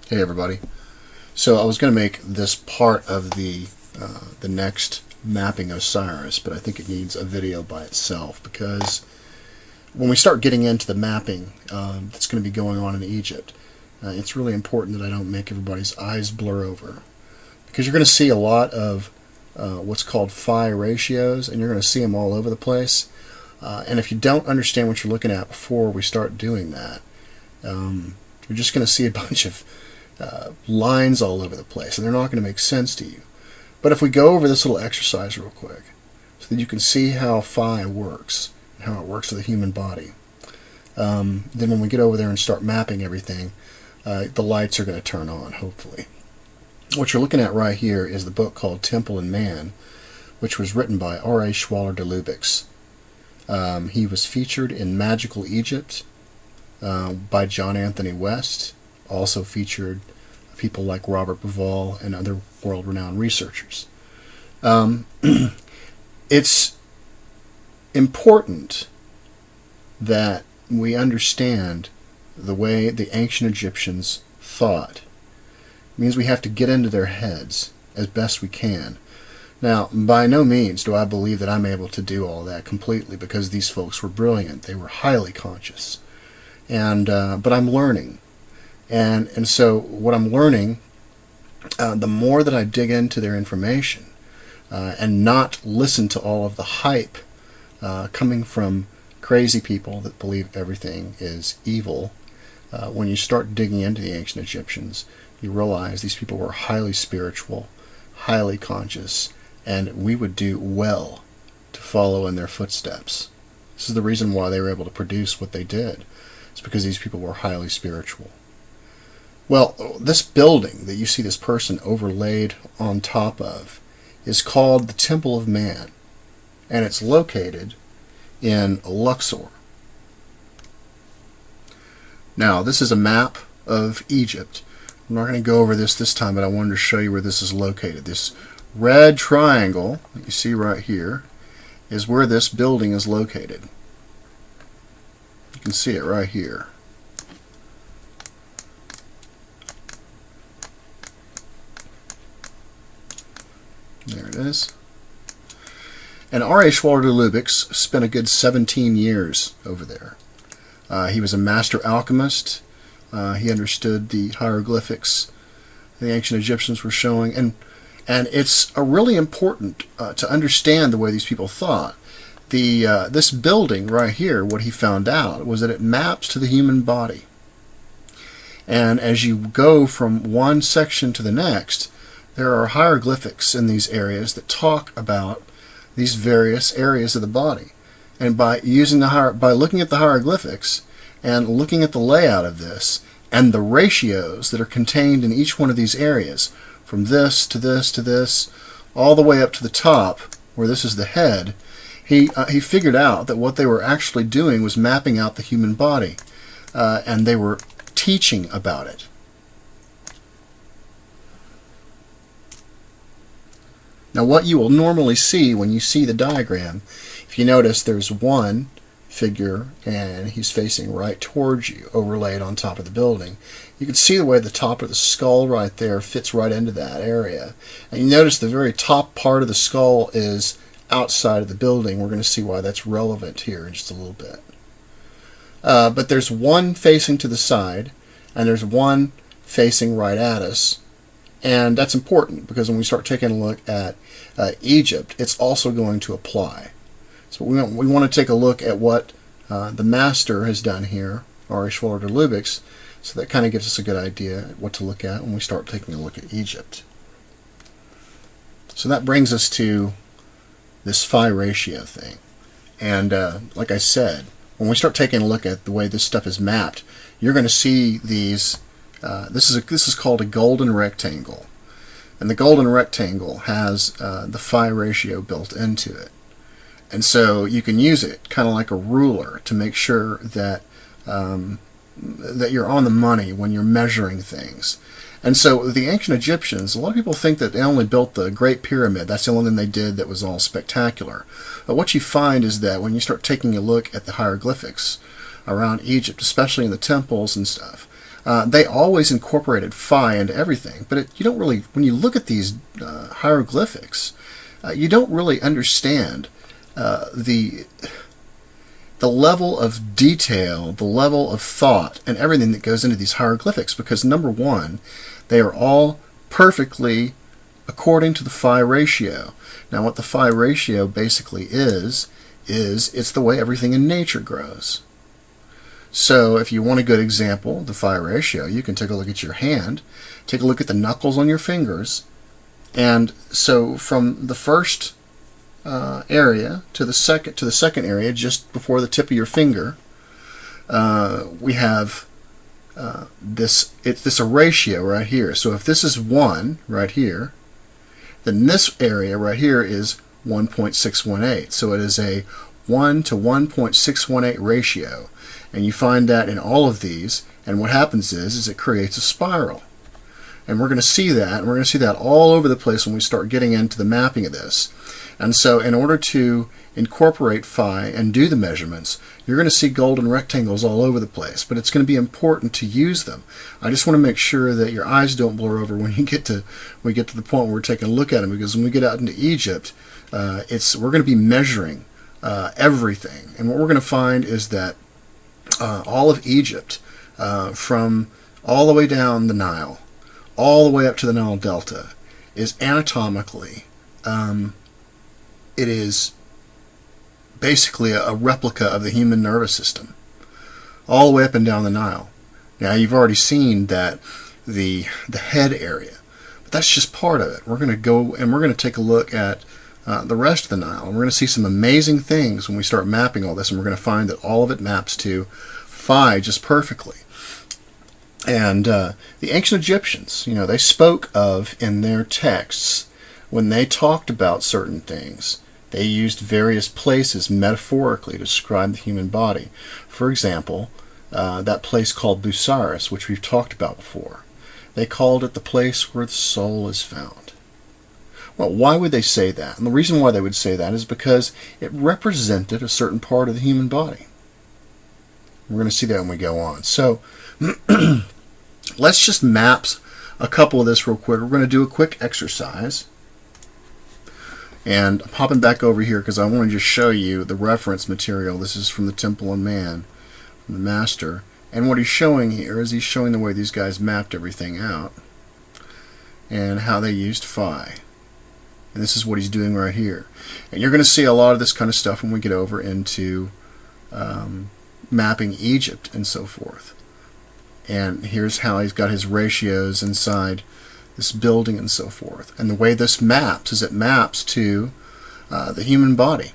Hey everybody. So I was going to make this part of the next mapping Osiris, but I think it needs a video by itself because when we start getting into the mapping that's going to be going on in Egypt, it's really important that I don't make everybody's eyes blur over, because you're going to see a lot of what's called phi ratios, and you're going to see them all over the place. And if you don't understand what you're looking at before we start doing that, you're just going to see a bunch of lines all over the place, and they're not going to make sense to you. But if we go over this little exercise real quick, so that you can see how phi works, and how it works with the human body, then when we get over there and start mapping everything, the lights are going to turn on, hopefully. What you're looking at right here is the book called Temple and Man, which was written by R.A. Schwaller de Lubic's. He was featured in Magical Egypt by John Anthony West. Also featured people like Robert Bauval and other world-renowned researchers. It's important that we understand the way the ancient Egyptians thought. It means we have to get into their heads as best we can. Now, by no means do I believe that I'm able to do all that completely, because these folks were brilliant. They were highly conscious. But I'm learning. And so what I'm learning, the more that I dig into their information and not listen to all of the hype coming from crazy people that believe everything is evil, when you start digging into the ancient Egyptians, you realize these people were highly spiritual, highly conscious, and we would do well to follow in their footsteps. This is the reason why they were able to produce what they did. It's because these people were highly spiritual. Well, this building that you see this person overlaid on top of is called the Temple of Man, and it's located in Luxor. Now, this is a map of Egypt. I'm not going to go over this time, but I wanted to show you where this is located. This red triangle that you see right here is where this building is located. You can see it right here. There it is. And R.A. Schwaller de Lubic's spent a good 17 years over there. He was a master alchemist. He understood the hieroglyphics the ancient Egyptians were showing. And it's really important to understand the way these people thought. This building right here, what he found out was that it maps to the human body. And as you go from one section to the next, there are hieroglyphics in these areas that talk about these various areas of the body. And by looking at the hieroglyphics and looking at the layout of this and the ratios that are contained in each one of these areas, from this to this to this, all the way up to the top, where this is the head, he figured out that what they were actually doing was mapping out the human body, and they were teaching about it. Now, what you will normally see when you see the diagram, if you notice, there's one figure and he's facing right towards you, overlaid on top of the building. You can see the way the top of the skull right there fits right into that area. And you notice the very top part of the skull is outside of the building. We're going to see why that's relevant here in just a little bit. But there's one facing to the side, and there's one facing right at us. And that's important, because when we start taking a look at Egypt, it's also going to apply. So we want to take a look at what the master has done here, R.A. Schwaller de Lubic's, so that kind of gives us a good idea what to look at when we start taking a look at Egypt. So that brings us to this phi ratio thing. And like I said, when we start taking a look at the way this stuff is mapped, you're going to see these. This is called a golden rectangle, and the golden rectangle has the phi ratio built into it, and so you can use it kind of like a ruler to make sure that that you're on the money when you're measuring things. And so the ancient Egyptians, a lot of people think that they only built the Great Pyramid. That's the only thing they did that was all spectacular. But what you find is that when you start taking a look at the hieroglyphics around Egypt, especially in the temples and stuff, They always incorporated phi into everything, but you don't really, when you look at these hieroglyphics, you don't really understand the level of detail, the level of thought, and everything that goes into these hieroglyphics, because number one, they are all perfectly according to the phi ratio. Now what the phi ratio basically is it's the way everything in nature grows. So if you want a good example of the phi ratio, you can take a look at your hand, take a look at the knuckles on your fingers, and so from the first area to the second area, just before the tip of your finger, we have this a ratio right here. So if this is 1 right here, then this area right here is 1.618. So it is a 1 to 1.618 ratio, and you find that in all of these. And what happens is it creates a spiral. And we're going to see that, and we're going to see that all over the place when we start getting into the mapping of this. And so in order to incorporate phi and do the measurements, you're going to see golden rectangles all over the place, but it's going to be important to use them. I just want to make sure that your eyes don't blur over when we get to the point where we're taking a look at them, because when we get out into Egypt, we're going to be measuring everything. And what we're going to find is that all of Egypt, from all the way down the Nile, all the way up to the Nile Delta, is anatomically, it is basically a replica of the human nervous system, all the way up and down the Nile. Now you've already seen that the head area, but that's just part of it. We're going to go and we're going to take a look at the rest of the Nile, and we're going to see some amazing things when we start mapping all this, and we're going to find that all of it maps to phi just perfectly. And the ancient Egyptians, they spoke of in their texts, when they talked about certain things, they used various places metaphorically to describe the human body. For example, that place called Busaris, which we've talked about before. They called it the place where the soul is found. Well, why would they say that? And the reason why they would say that is because it represented a certain part of the human body. We're going to see that when we go on. So let's just map a couple of this real quick. We're going to do a quick exercise. And I'm hopping back over here because I want to just show you the reference material. This is from the Temple and Man, from the Master. And what he's showing here is he's showing the way these guys mapped everything out and how they used phi. And this is what he's doing right here. And you're going to see a lot of this kind of stuff when we get over into mapping Egypt and so forth. And here's how he's got his ratios inside this building and so forth. And the way this maps is it maps to the human body.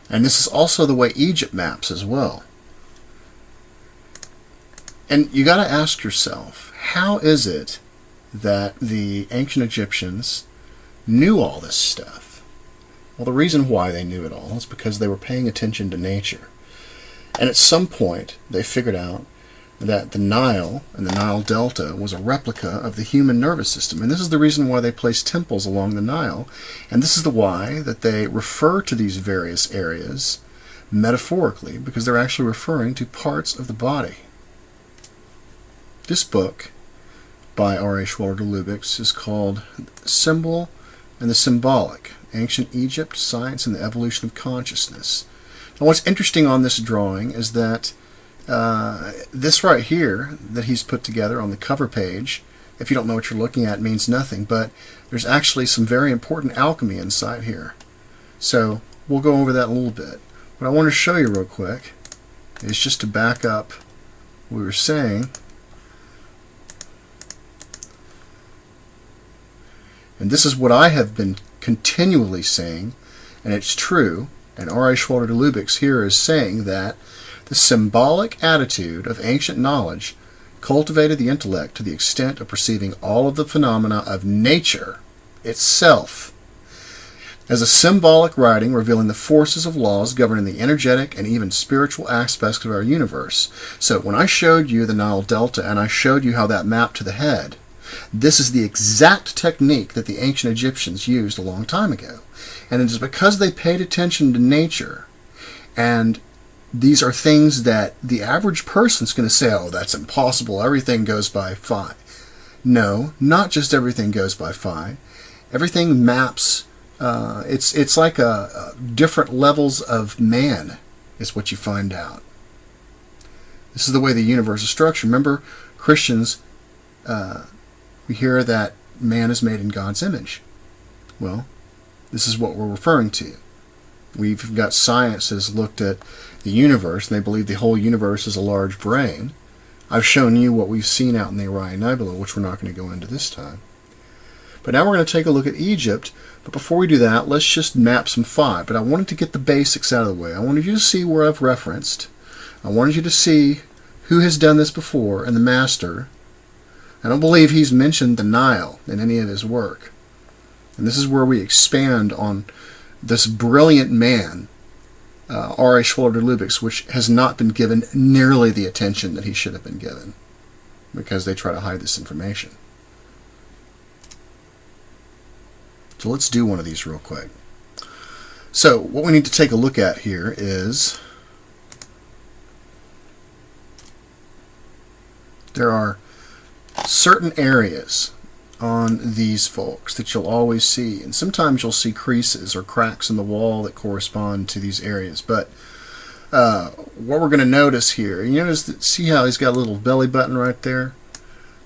And this is also the way Egypt maps as well. And you got to ask yourself, how is it that the ancient Egyptians knew all this stuff? Well, the reason why they knew it all is because they were paying attention to nature. And at some point, they figured out that the Nile and the Nile Delta was a replica of the human nervous system. And this is the reason why they placed temples along the Nile. And this is the why that they refer to these various areas metaphorically, because they're actually referring to parts of the body. This book by R.A. Schwaller-de-Lubicz is called Symbol and the Symbolic, Ancient Egypt, Science and the Evolution of Consciousness. And what's interesting on this drawing is that this right here that he's put together on the cover page, if you don't know what you're looking at, means nothing, but there's actually some very important alchemy inside here. So we'll go over that a little bit. What I want to show you real quick is just to back up what we were saying. And this is what I have been continually saying, and it's true. And R.A. Schwaller-de-Lubicz here is saying that the symbolic attitude of ancient knowledge cultivated the intellect to the extent of perceiving all of the phenomena of nature itself as a symbolic writing revealing the forces of laws governing the energetic and even spiritual aspects of our universe. So when I showed you the Nile Delta and I showed you how that mapped to the head, this is the exact technique that the ancient Egyptians used a long time ago. And it is because they paid attention to nature and these are things that the average person's going to say, oh, that's impossible, everything goes by phi. No, not just everything goes by phi. Everything maps, it's like different levels of man is what you find out. This is the way the universe is structured. Remember, Christians, we hear that man is made in God's image. Well, this is what we're referring to. We've got science has looked at the universe, and they believe the whole universe is a large brain. I've shown you what we've seen out in the Orion Nebula, which we're not going to go into this time. But now we're going to take a look at Egypt. But before we do that, let's just map some phi. But I wanted to get the basics out of the way. I wanted you to see where I've referenced. I wanted you to see who has done this before and the master. I don't believe he's mentioned the Nile in any of his work. And this is where we expand on this brilliant man, R.A. Hieroglyphics, which has not been given nearly the attention that he should have been given, because they try to hide this information. So let's do one of these real quick. So what we need to take a look at here is there are certain areas on these folks that you'll always see, and sometimes you'll see creases or cracks in the wall that correspond to these areas. But what we're going to notice here, you notice that, see how he's got a little belly button right there?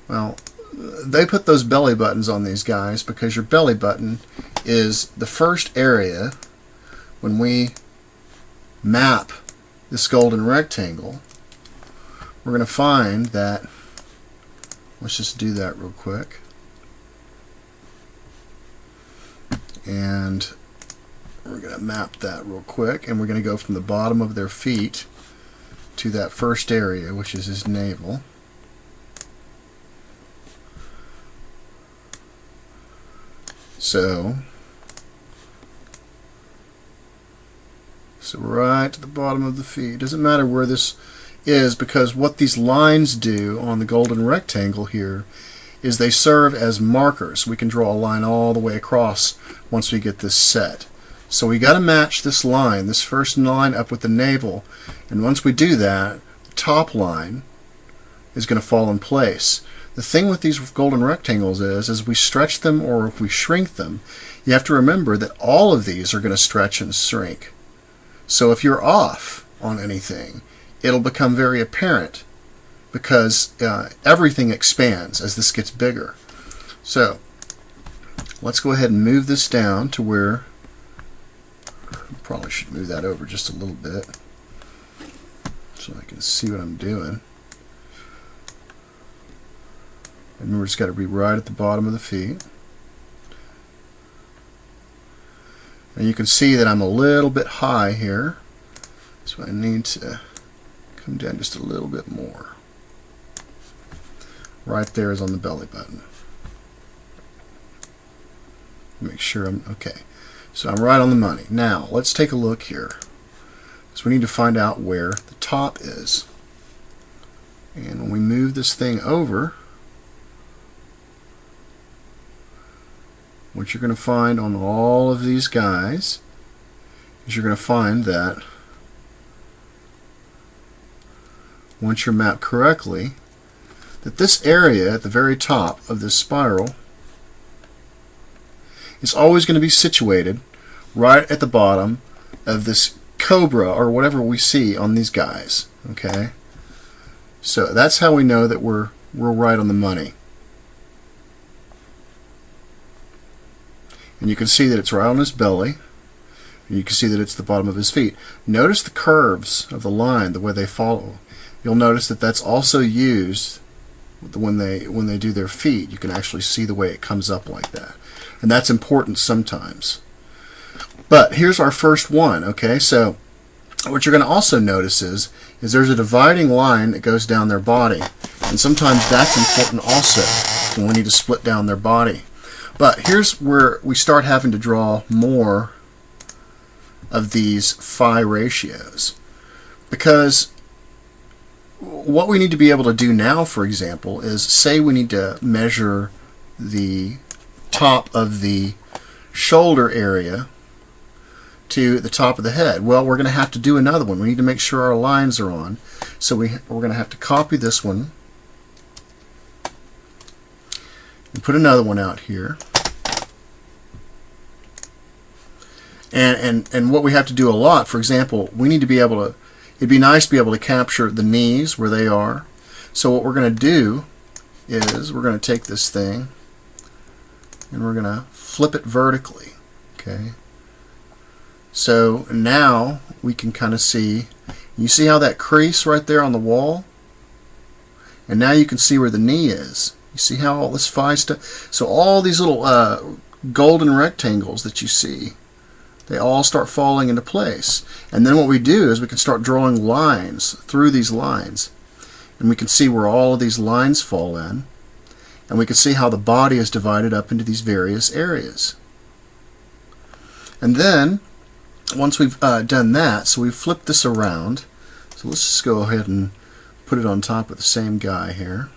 Well, they put those belly buttons on these guys because your belly button is the first area when we map this golden rectangle. We're going to find that, let's just do that real quick. And we're going to map that real quick, and we're going to go from the bottom of their feet to that first area, which is his navel. So right to the bottom of the feet. Doesn't matter where this is, because what these lines do on the golden rectangle here is they serve as markers. We can draw a line all the way across once we get this set. So we got to match this line, this first line, up with the navel, and once we do that, the top line is going to fall in place. The thing with these golden rectangles is, as we stretch them or if we shrink them, you have to remember that all of these are going to stretch and shrink. So if you're off on anything, it'll become very apparent, because everything expands as this gets bigger. So let's go ahead and move this down to where, probably should move that over just a little bit so I can see what I'm doing. And remember, it's got to be right at the bottom of the feet. And you can see that I'm a little bit high here, so I need to come down just a little bit more. Right there is on the belly button. Make sure I'm okay. So I'm right on the money. Now let's take a look here. So we need to find out where the top is. And when we move this thing over, what you're going to find on all of these guys is you're going to find that once you're mapped correctly, that this area at the very top of this spiral is always going to be situated right at the bottom of this cobra or whatever we see on these guys. Okay, so that's how we know that we're right on the money. And you can see that it's right on his belly, and you can see that it's the bottom of his feet. Notice the curves of the line, the way they follow. You'll notice that that's also used when they do their feet. You can actually see the way it comes up like that, and that's important sometimes. But here's our first one. Okay, so what you're going to also notice is there's a dividing line that goes down their body, and sometimes that's important also when we need to split down their body. But here's where we start having to draw more of these phi ratios, because what we need to be able to do now, for example, is say we need to measure the top of the shoulder area to the top of the head. Well, we're going to have to do another one. We need to make sure our lines are on. So we're going to have to copy this one and put another one out here. And what we have to do a lot, for example, we need to be able to, it'd be nice to be able to capture the knees where they are. So what we're going to do is we're going to take this thing and we're going to flip it vertically. Okay. So now we can kind of see, you see how that crease right there on the wall? And now you can see where the knee is. You see how all this phi stuff? So all these little golden rectangles that you see, they all start falling into place. And then what we do is we can start drawing lines through these lines. And we can see where all of these lines fall in. And we can see how the body is divided up into these various areas. And then, once we've done that, so we've flipped this around. So let's just go ahead and put it on top of the same guy here.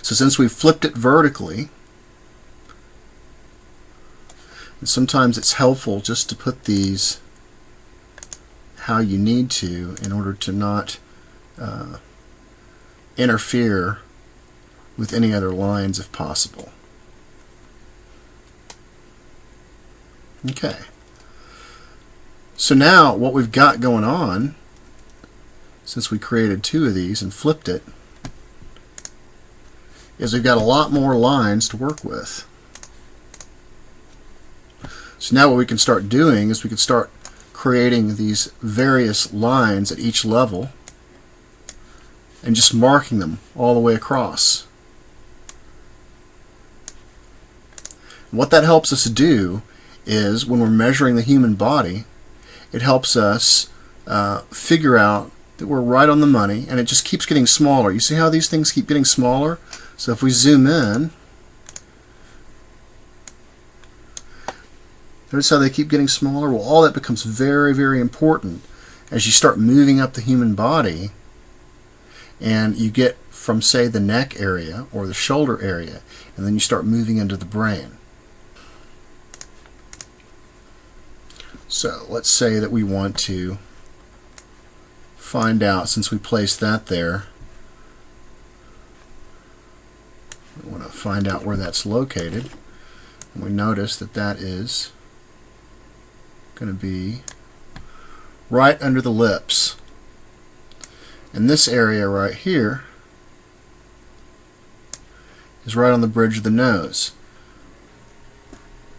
So since we've flipped it vertically, and sometimes it's helpful just to put these how you need to in order to not interfere with any other lines if possible. Okay. So now what we've got going on, since we created two of these and flipped it, is we've got a lot more lines to work with. So now what we can start doing is we can start creating these various lines at each level and just marking them all the way across. And what that helps us do is when we're measuring the human body, it helps us figure out that we're right on the money, and it just keeps getting smaller. You see how these things keep getting smaller? So if we zoom in, notice how they keep getting smaller? Well, all that becomes very, very important as you start moving up the human body and you get from, say, the neck area or the shoulder area, and then you start moving into the brain. So let's say that we want to find out, since we placed that there, we want to find out where that's located. And we notice that that is going to be right under the lips. And this area right here is right on the bridge of the nose.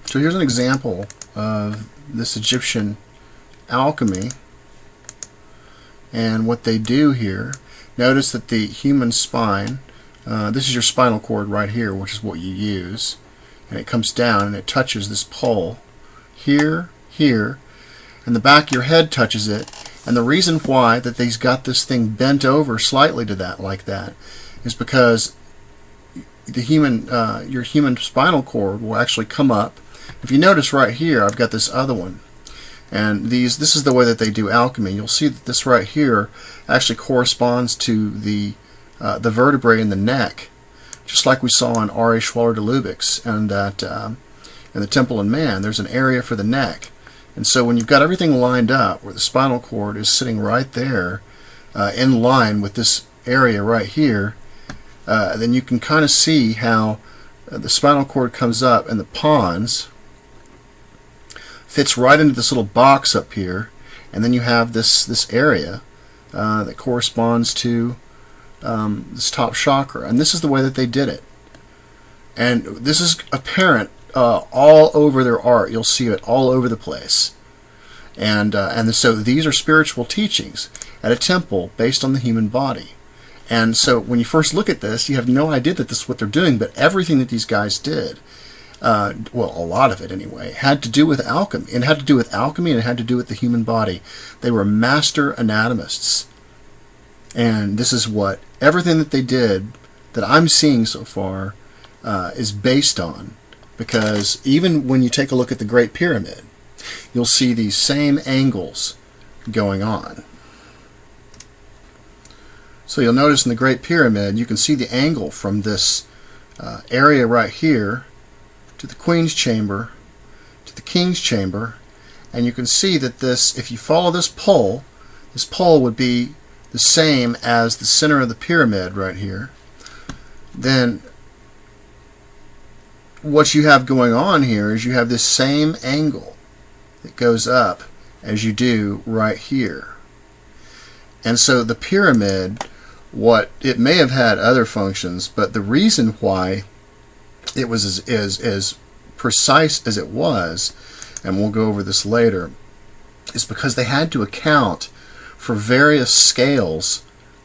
So here's an example of this Egyptian alchemy and what they do here. Notice that the human spine, this is your spinal cord right here, which is what you use, and it comes down and it touches this pole here, here, and the back of your head touches it. And the reason why that they've got this thing bent over slightly to that, like that, is because the human, your human spinal cord will actually come up. If you notice right here, I've got this other one, and this is the way that they do alchemy. You'll see that this right here actually corresponds to the vertebrae in the neck, just like we saw in R.A. Schwaller de Lubbock's and that in the Temple and Man. There's an area for the neck, and so when you've got everything lined up, where the spinal cord is sitting right there, in line with this area right here, then you can kind of see how the spinal cord comes up, and the pons fits right into this little box up here, and then you have this area that corresponds to this top chakra, and this is the way that they did it. And this is apparent all over their art. You'll see it all over the place. And so these are spiritual teachings at a temple based on the human body. And so when you first look at this, you have no idea that this is what they're doing, but everything that these guys did, well, a lot of it anyway, had to do with alchemy. And it had to do with alchemy, and it had to do with the human body. They were master anatomists. And this is what everything that they did that I'm seeing so far is based on. Because even when you take a look at the Great Pyramid, you'll see these same angles going on. So you'll notice in the Great Pyramid, you can see the angle from this area right here to the Queen's chamber, to the King's chamber, and you can see that this, if you follow this pole would be the same as the center of the pyramid right here. Then what you have going on here is you have this same angle that goes up as you do right here. And so the pyramid, it may have had other functions, but the reason why it was as precise as it was, and we'll go over this later, is because they had to account for various scales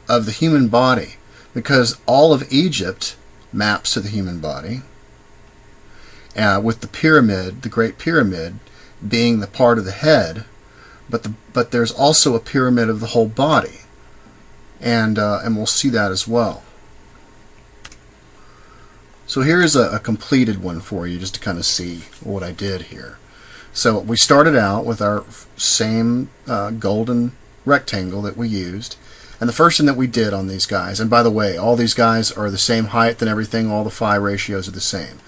of the human body, because all of Egypt maps to the human body, with the pyramid, the Great Pyramid, being the part of the head, but there's also a pyramid of the whole body, and we'll see that as well. So here's a completed one for you, just to kind of see what I did here. So we started out with our same golden rectangle that we used, and the first thing that we did on these guys, and by the way, all these guys are the same height and everything, all the phi ratios are the same,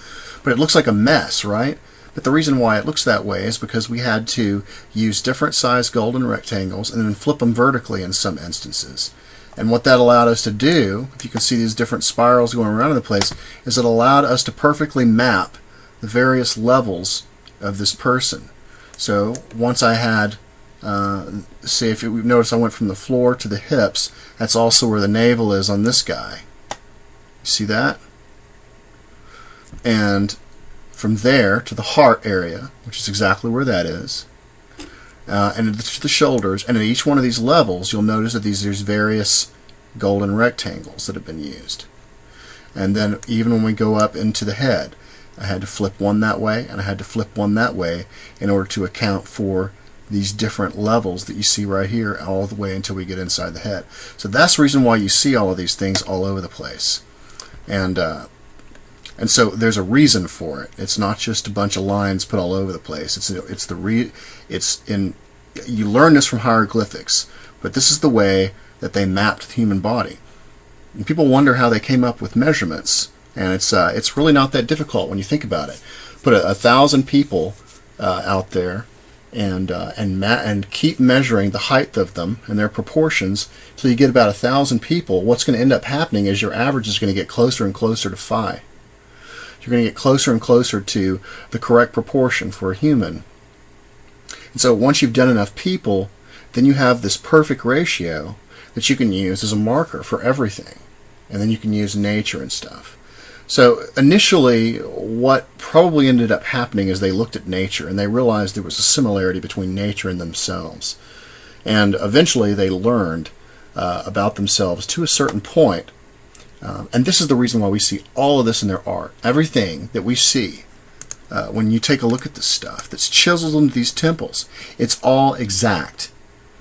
but it looks like a mess, right? But the reason why it looks that way is because we had to use different size golden rectangles and then flip them vertically in some instances. And what that allowed us to do, if you can see these different spirals going around in the place, is it allowed us to perfectly map the various levels of this person. So once I had, say if you notice I went from the floor to the hips, that's also where the navel is on this guy. You see that? And from there to the heart area, which is exactly where that is, and to the shoulders, and at each one of these levels you'll notice that there's various golden rectangles that have been used. And then even when we go up into the head, I had to flip one that way and I had to flip one that way in order to account for these different levels that you see right here all the way until we get inside the head. So that's the reason why you see all of these things all over the place. And so there's a reason for it. It's not just a bunch of lines put all over the place. You learn this from hieroglyphics, but this is the way that they mapped the human body. And people wonder how they came up with measurements, and it's really not that difficult when you think about it. Put 1,000 people out there and keep measuring the height of them and their proportions till you get about 1,000 people. What's going to end up happening is your average is going to get closer and closer to phi. You're going to get closer and closer to the correct proportion for a human. And so once you've done enough people, then you have this perfect ratio that you can use as a marker for everything. And then you can use nature and stuff. So initially, what probably ended up happening is they looked at nature and they realized there was a similarity between nature and themselves. And eventually they learned about themselves to a certain point. And this is the reason why we see all of this in their art. Everything that we see, when you take a look at this stuff that's chiseled into these temples, it's all exact.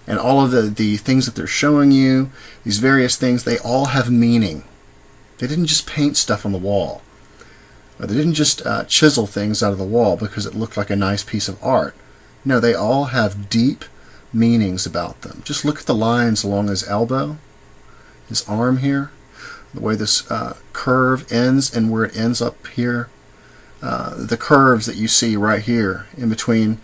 And all of the things that they're showing you, these various things, they all have meaning. They didn't just paint stuff on the wall. They didn't just chisel things out of the wall because it looked like a nice piece of art. No, they all have deep meanings about them. Just look at the lines along his elbow, his arm here, the way this curve ends and where it ends up here, the curves that you see right here in between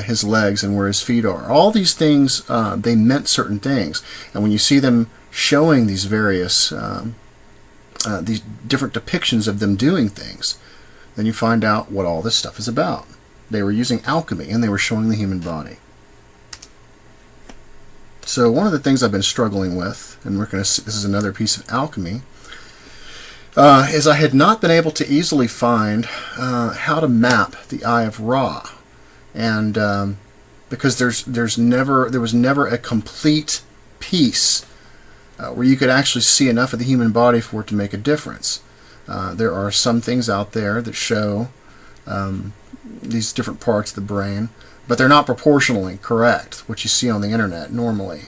his legs and where his feet are. All these things, they meant certain things. And when you see them showing these various, these different depictions of them doing things, then you find out what all this stuff is about. They were using alchemy and they were showing the human body. So one of the things I've been struggling with, and we're going to see, this is another piece of alchemy, is I had not been able to easily find how to map the Eye of Ra, and because there was never a complete piece where you could actually see enough of the human body for it to make a difference. There are some things out there that show these different parts of the brain, but they're not proportionally correct, what you see on the internet normally.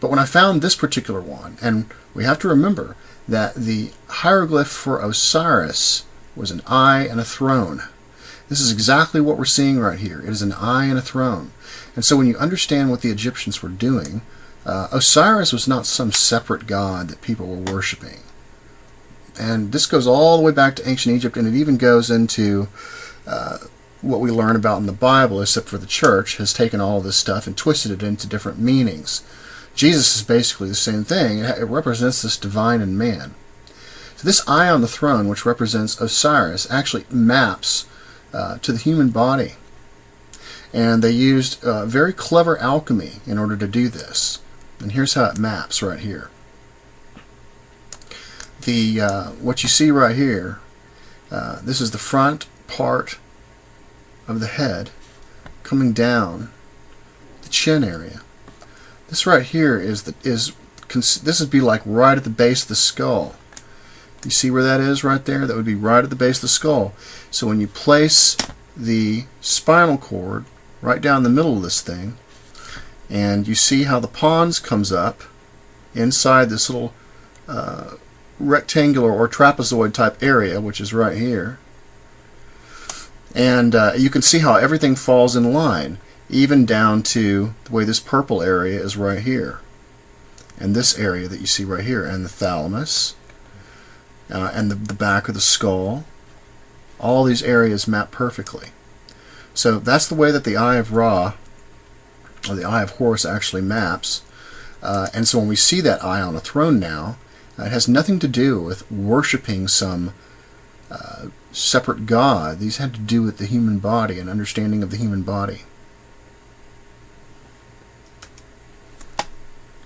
But when I found this particular one, and we have to remember that the hieroglyph for Osiris was an eye and a throne. This is exactly what we're seeing right here. It is an eye and a throne. And so when you understand what the Egyptians were doing, Osiris was not some separate god that people were worshiping. And this goes all the way back to ancient Egypt, and it even goes into what we learn about in the Bible, except for the church, has taken all this stuff and twisted it into different meanings. Jesus is basically the same thing. It represents this divine in man. So this eye on the throne, which represents Osiris, actually maps to the human body. And they used very clever alchemy in order to do this. And here's how it maps right here. What you see right here, this is the front part of the head coming down the chin area. This right here this would be like right at the base of the skull. You see where that is right there? That would be right at the base of the skull. So when you place the spinal cord right down the middle of this thing, and you see how the pons comes up inside this little rectangular or trapezoid type area, which is right here. And you can see how everything falls in line, even down to the way this purple area is right here. And this area that you see right here, and the thalamus, and the back of the skull. All these areas map perfectly. So that's the way that the Eye of Ra, or the Eye of Horus, actually maps. And so when we see that eye on a throne now, it has nothing to do with worshiping some separate god. These had to do with the human body and understanding of the human body.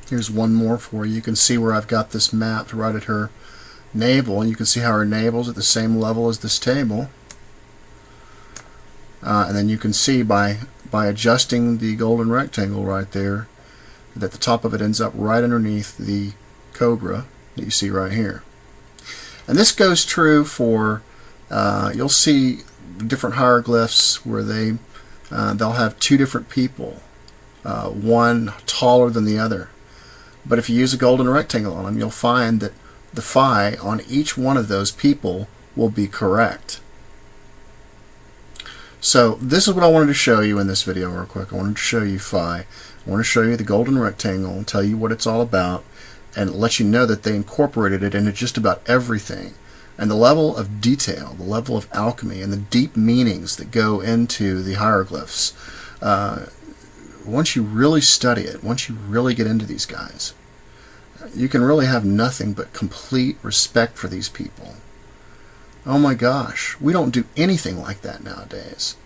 Here's one more for you. You can see where I've got this mapped right at her navel, and you can see how her navel's at the same level as this table. And then you can see by adjusting the golden rectangle right there that the top of it ends up right underneath the cobra that you see right here. And this goes true for, you'll see different hieroglyphs where they'll have two different people, one taller than the other. But if you use a golden rectangle on them, you'll find that the phi on each one of those people will be correct. So this is what I wanted to show you in this video real quick. I wanted to show you phi. I want to show you the golden rectangle and tell you what it's all about, and let you know that they incorporated it into just about everything. And the level of detail, the level of alchemy, and the deep meanings that go into the hieroglyphs, once you really study it, once you really get into these guys, you can really have nothing but complete respect for these people. Oh my gosh, we don't do anything like that nowadays.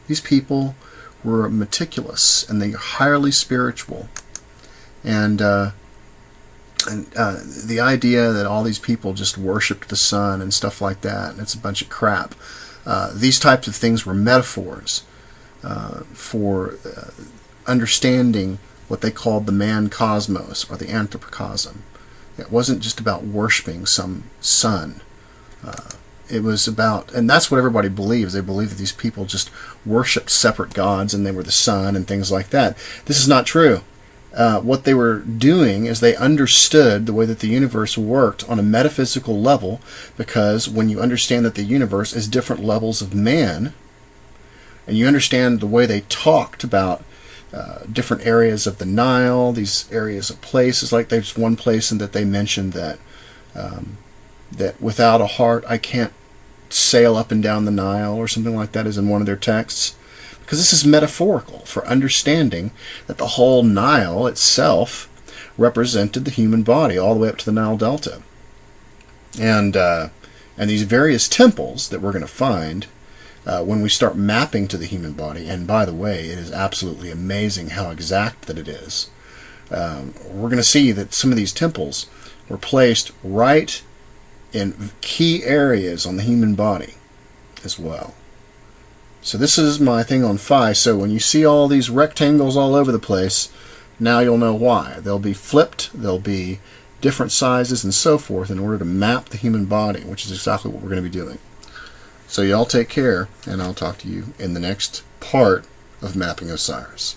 These people were meticulous, and they're highly spiritual. And the idea that all these people just worshipped the sun and stuff like that, and it's a bunch of crap. These types of things were metaphors for understanding what they called the man cosmos, or the anthropocosm. It wasn't just about worshiping some sun. It was about, and that's what everybody believes. They believe that these people just worshipped separate gods and they were the sun and things like that. This is not true. What they were doing is they understood the way that the universe worked on a metaphysical level, because when you understand that the universe is different levels of man, and you understand the way they talked about different areas of the Nile, these areas of places, like there's one place that they mentioned that that without a heart I can't sail up and down the Nile, or something like that, is in one of their texts. Because this is metaphorical for understanding that the whole Nile itself represented the human body all the way up to the Nile Delta. And these various temples that we're going to find when we start mapping to the human body, and by the way, it is absolutely amazing how exact that it is. We're going to see that some of these temples were placed right in key areas on the human body as well. So this is my thing on phi. So when you see all these rectangles all over the place, now you'll know why. They'll be flipped, they'll be different sizes and so forth in order to map the human body, which is exactly what we're going to be doing. So y'all take care, and I'll talk to you in the next part of Mapping Osiris.